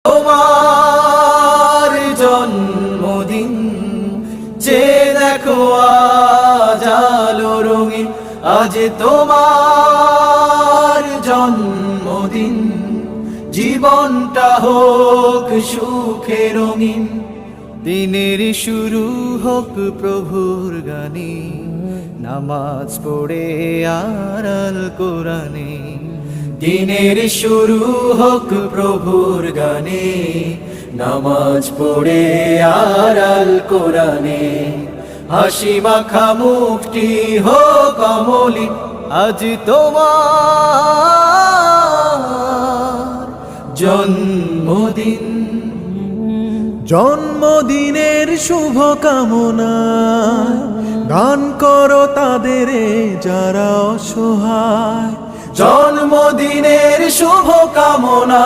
তোমার জন্মদিন যে দেখো আজ আলো রঙিন, আজ তোমার জন্মদিন, জীবনটা হোক সুখে রঙিন। দিনের শুরু হোক প্রভুর গানে, নামাজ পড়ে আর আল কোরআনে। দিনের শুরু হোক প্রভুর গানে, নামাজ পড়ে আর আল কোরআনে। হাসি মাখা মুখটি হোক অমলিন, আজ তোমার জন্মদিন। জন্মদিনের শুভ কামনা গান করো তাদের যারা অসহায়। জন্মদিনের শুভ কামনা